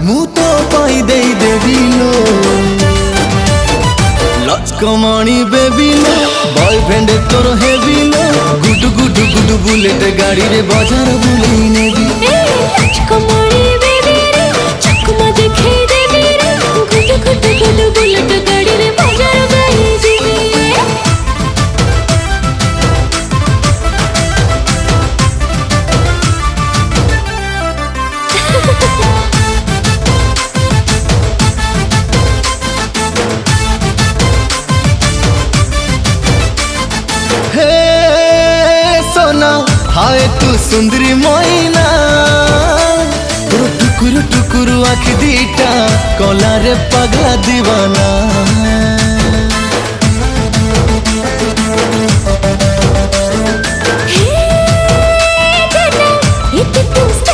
मु तो पाई दे देवी लो लचकमणी बेबी लो बॉयफ्रेंड तोर हेवी लो गुडु गुडु गुडु बुलेट गाड़ी रे बाजार बुलेई नेबी लचकमणी बेबी रे चकमा देखै देबी रे गुडु गुडु गुडु बुलेट गाड़ी रे बाजार बुलेई देबी हाय तू सुंदरी मोइना तोर टुकुरु टुकुरु आँख दीटा कला रे पगला दीवाना।